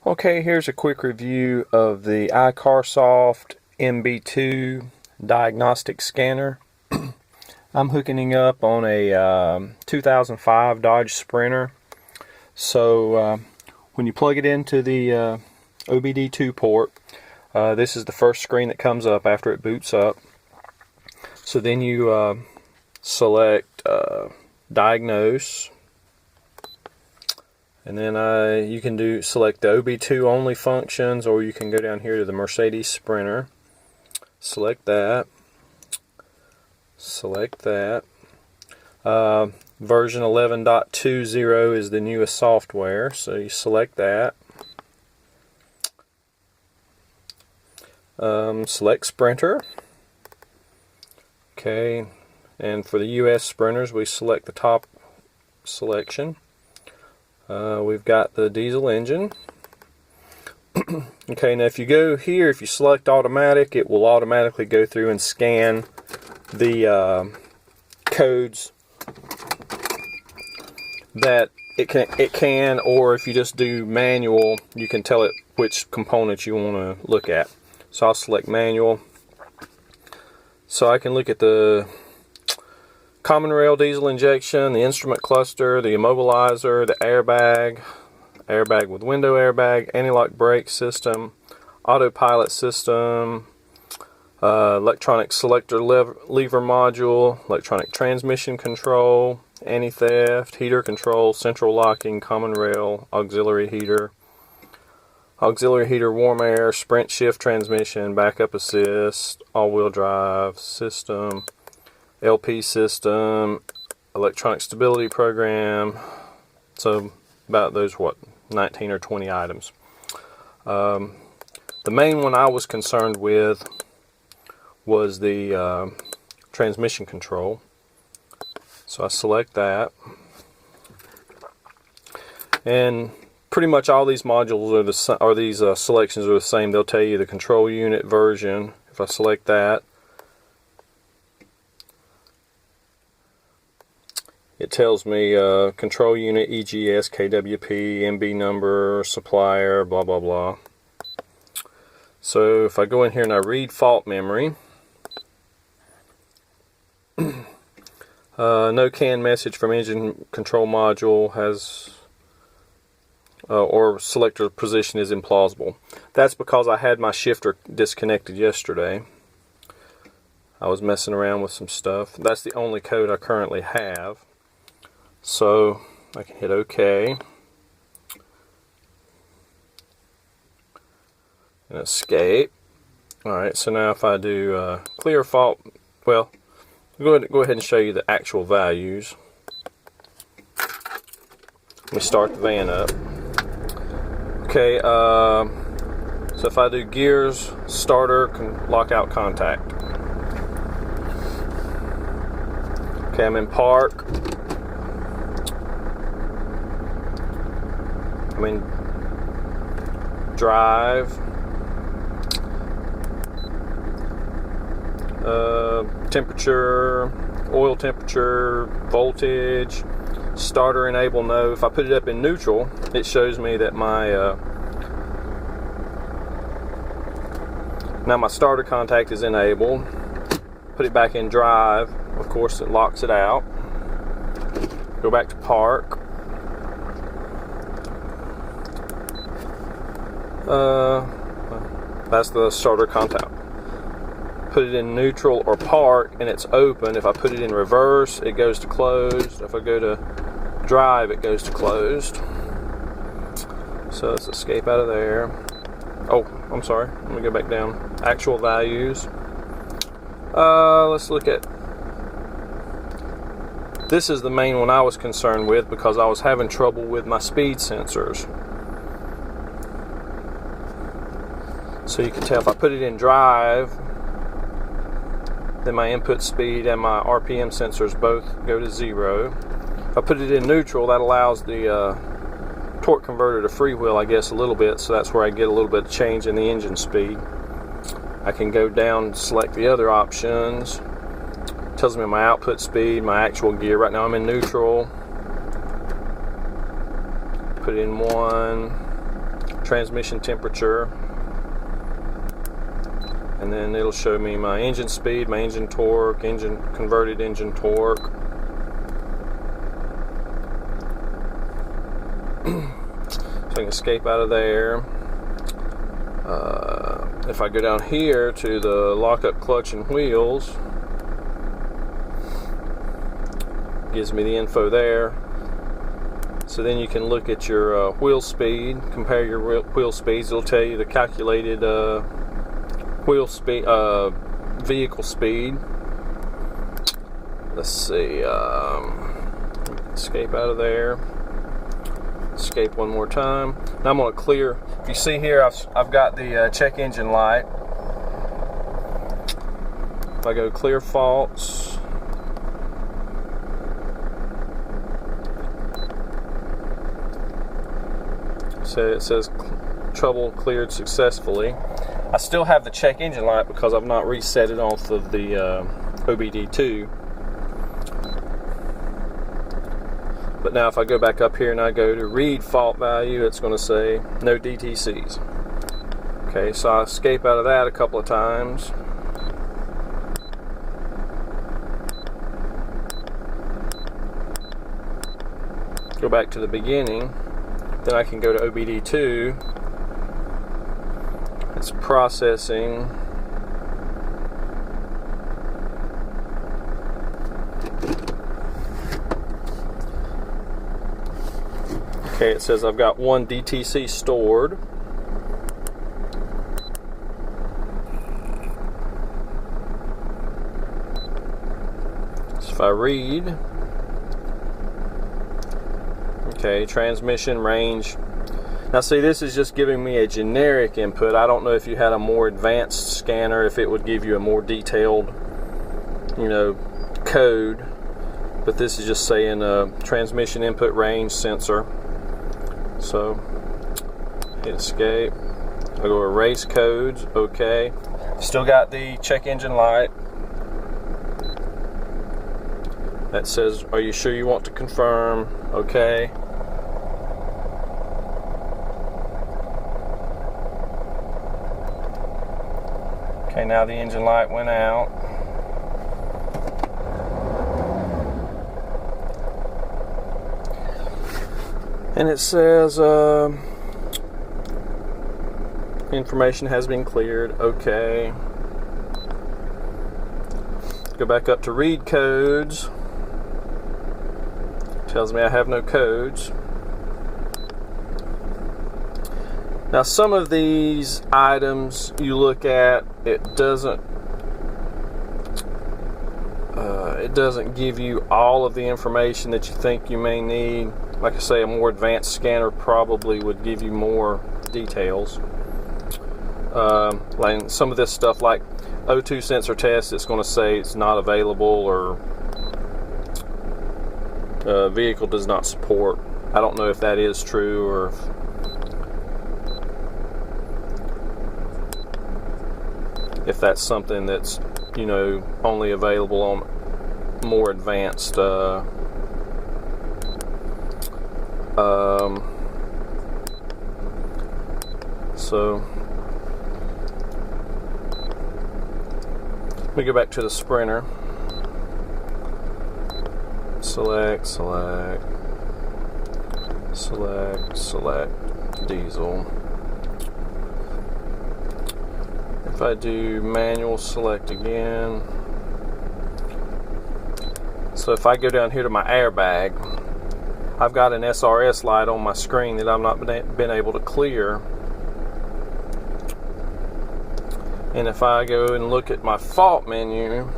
Okay, here's a quick review of the iCarsoft MB2 diagnostic scanner. I'm hooking up on a 2005 Dodge Sprinter. So when you plug it into the OBDII port, this is the first screen that comes up after it boots up. So then you select diagnose. And then you can select the OBDII only functions, or you can go down here to the Mercedes Sprinter. Select that. Select that. Version 11.20 is the newest software, so you select that. Select Sprinter. Okay, and for the US Sprinters, we select the top selection. We've got the diesel engine. Okay, now if you go here, if you select automatic, it will automatically go through and scan the codes that it can, or if you just do manual, you can tell it which components you want to look at. So I'll select manual. So I can look at the common rail diesel injection, the instrument cluster, the immobilizer, the airbag with window airbag, anti-lock brake system, autopilot system, electronic selector lever module, electronic transmission control, anti-theft, heater control, central locking, common rail, auxiliary heater warm air, sprint shift transmission, backup assist, all-wheel drive system, LP system, electronic stability program. So about those 19 or 20 items. The main one I was concerned with was the transmission control. So I select that, and pretty much all these modules are these selections are the same. They'll tell you the control unit version. If I select that, it tells me control unit, EGS, KWP, MB number, supplier, blah blah blah. So if I go in here and I read fault memory, no CAN message from engine control module has or selector position is implausible. That's because I had my shifter disconnected yesterday. I was messing around with some stuff. That's the only code I currently have. So I can hit OK and escape. Alright, so now if I do clear fault, well, go ahead and show you the actual values. Let me start the van up. Okay, so if I do gears, starter, lockout contact. Okay, I'm in park. I'm in drive. Temperature, oil temperature, voltage, starter enable no. If I put it up in neutral, it shows me that my now my starter contact is enabled. Put it back in drive, of course it locks it out. Go back to park. That's the starter contact. Put it in neutral or park and it's open. If I put it in reverse, it goes to closed. If I go to drive, it goes to closed. So let's escape out of there. Oh, I'm sorry. Let me go back down. Actual values. Let's look at. This is the main one I was concerned with because I was having trouble with my speed sensors. So you can tell if I put it in drive, then my input speed and my RPM sensors both go to 0. If I put it in neutral, that allows the torque converter to freewheel, I guess, a little bit, so that's where I get a little bit of change in the engine speed. I can go down and select the other options. It tells me my output speed, my actual gear. Right now I'm in neutral. Put it in 1. transmission temperature, and then it'll show me my engine speed, my engine torque, converted engine torque. So I can escape out of there. If I go down here to the lockup clutch and wheels, gives me the info there. So then you can look at your wheel speed, compare your wheel speeds. It'll tell you the calculated wheel speed, vehicle speed. Let's see. Escape out of there. Escape one more time. Now I'm going to clear. If you see here, I've got the check engine light. If I go clear faults, so it says trouble cleared successfully. I still have the check engine light because I've not reset it off of the OBDII. But now if I go back up here and I go to read fault value, it's going to say no DTCs. Okay, so I escape out of that a couple of times. Go back to the beginning. Then I can go to OBDII. It's processing. Okay, it says I've got 1 DTC stored. So if I read, okay, transmission range. Now see, this is just giving me a generic input. I don't know if you had a more advanced scanner, if it would give you a more detailed, code. But this is just saying transmission input range sensor. So hit escape. I'll go erase codes. Okay. Still got the check engine light. That says, are you sure you want to confirm? Okay. Okay, now the engine light went out. And it says information has been cleared. Okay. Go back up to read codes. Tells me I have no codes. Now some of these items you look at, it doesn't give you all of the information that you think you may need. Like I say, a more advanced scanner probably would give you more details. Like some of this stuff, like O2 sensor test, it's going to say it's not available, or vehicle does not support. I don't know if that is true, or if that's something that's only available on more advanced so let me go back to the Sprinter. Select diesel. If I do manual select again, so if I go down here to my airbag, I've got an SRS light on my screen that I've not been able to clear. And if I go and look at my fault menu,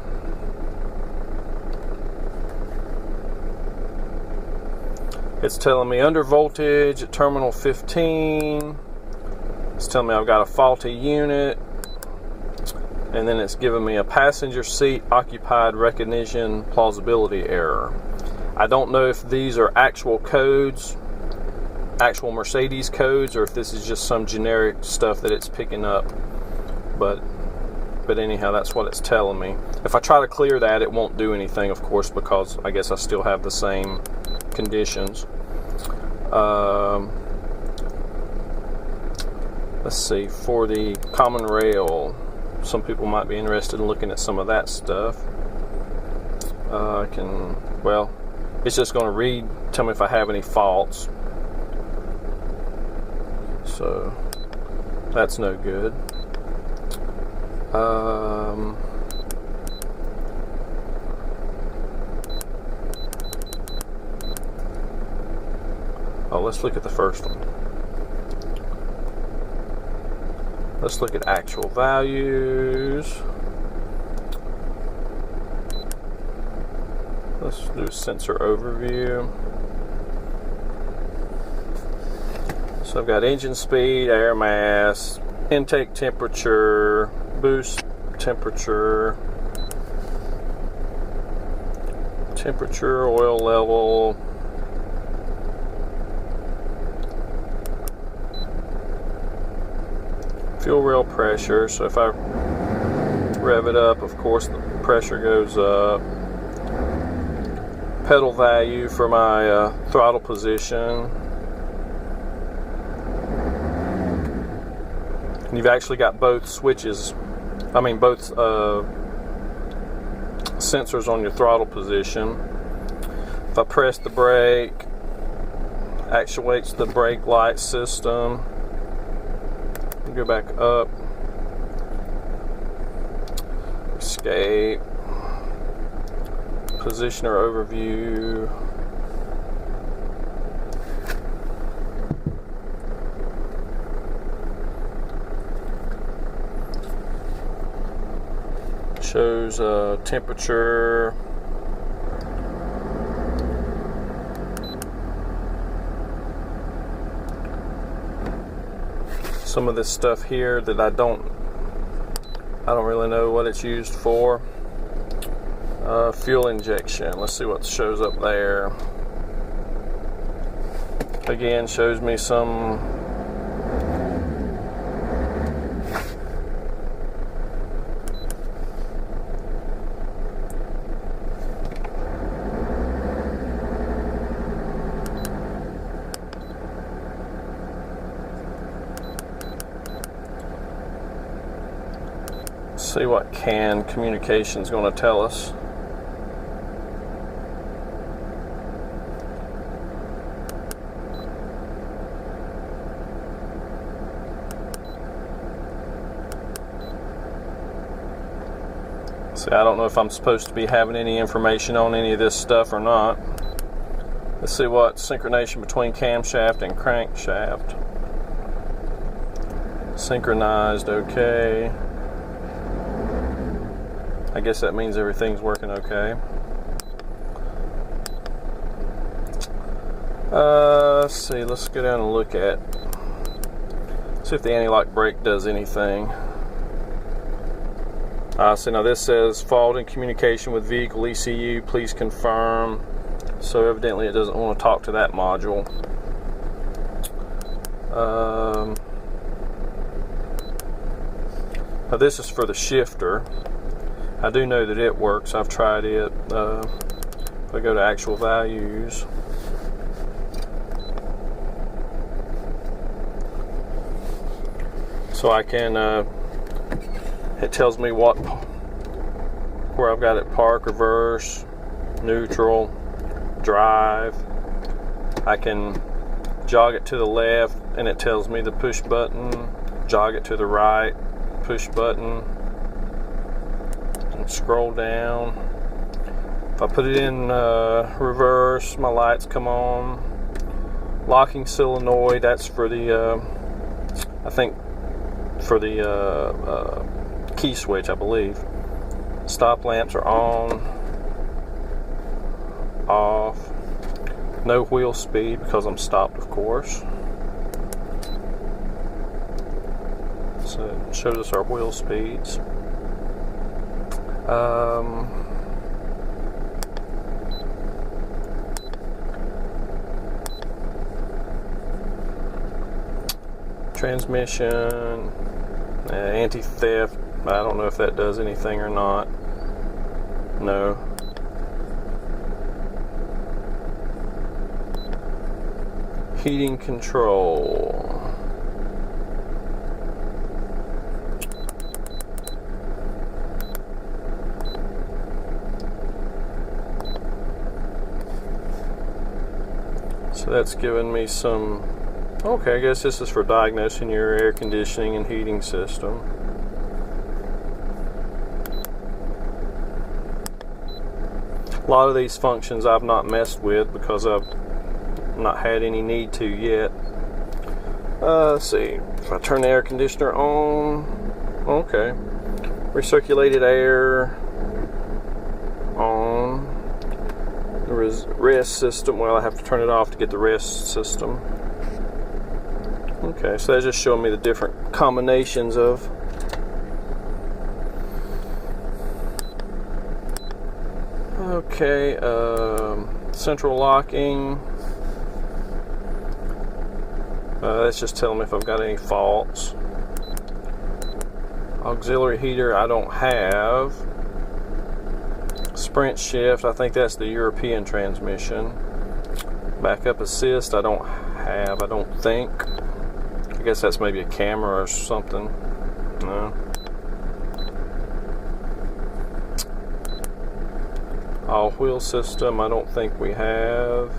it's telling me under voltage at terminal 15. It's telling me I've got a faulty unit. And then it's giving me a passenger seat occupied recognition plausibility error. I don't know if these are actual codes, actual Mercedes codes, or if this is just some generic stuff that it's picking up. But anyhow, that's what it's telling me. If I try to clear that, it won't do anything, of course, because I guess I still have the same Let's see, for the common rail, some people might be interested in looking at some of that stuff. Well, it's just going to read, tell me if I have any faults. So, that's no good. Let's look at the first one. Let's look at actual values. Let's do sensor overview. So I've got engine speed, air mass, intake temperature, boost temperature, oil level, fuel rail pressure. So if I rev it up, of course the pressure goes up. Pedal value for my throttle position. And you've actually got both switches, both sensors on your throttle position. If I press the brake, actuates the brake light system. Go back up, escape, positioner overview, shows temperature, some of this stuff here that I don't really know what it's used for. Fuel injection, let's see what shows up there. Again, shows me some see what CAN communication is going to tell us. See, I don't know if I'm supposed to be having any information on any of this stuff or not. Let's see what synchronization between camshaft and crankshaft. Synchronized, okay. I guess that means everything's working okay. Let's see, let's go down and look at, see if the anti-lock brake does anything. So now this says fault in communication with vehicle ECU, please confirm. So evidently it doesn't want to talk to that module. Now this is for the shifter. I do know that it works. I've tried it. If I go to actual values, so I can, it tells me where I've got it: park, reverse, neutral, drive. I can jog it to the left and it tells me the push button, jog it to the right, push button, and scroll down. If I put it in reverse, my lights come on. Locking solenoid, that's for the, I think for the key switch, I believe. Stop lamps are on, off. No wheel speed because I'm stopped, of course. So it shows us our wheel speeds. Transmission, anti-theft. I don't know if that does anything or not. No. Heating control. So that's giving me some, okay, I guess this is for diagnosing your air conditioning and heating system. A lot of these functions I've not messed with because I've not had any need to yet. Let's see, if I turn the air conditioner on, okay, recirculated air on. The rest system, well, I have to turn it off to get the rest system. Okay, so that's just showing me the different combinations of. Okay, central locking. That's just telling me if I've got any faults. Auxiliary heater, I don't have. Sprint shift, I think that's the European transmission. Backup assist, I don't have, I don't think. I guess that's maybe a camera or something. No. All wheel system, I don't think we have.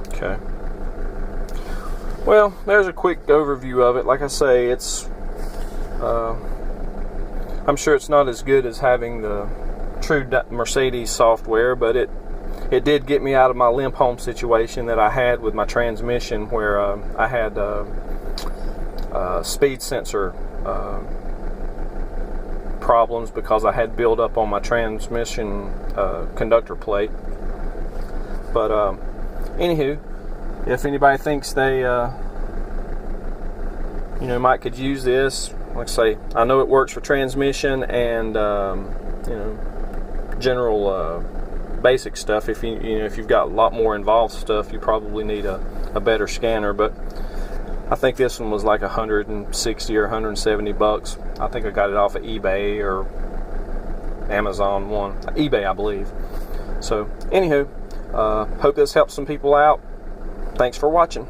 Okay. Well, there's a quick overview of it. Like I say, it's I'm sure it's not as good as having the true Mercedes software, but it did get me out of my limp home situation that I had with my transmission, where I had speed sensor problems because I had build up on my transmission conductor plate. But anywho, if anybody thinks they might could use this, like I say, I know it works for transmission and general basic stuff. If if you've got a lot more involved stuff, you probably need a better scanner. But I think this one was like $160 or $170. I think I got it off of eBay or Amazon one. eBay, I believe. So anywho, hope this helps some people out. Thanks for watching.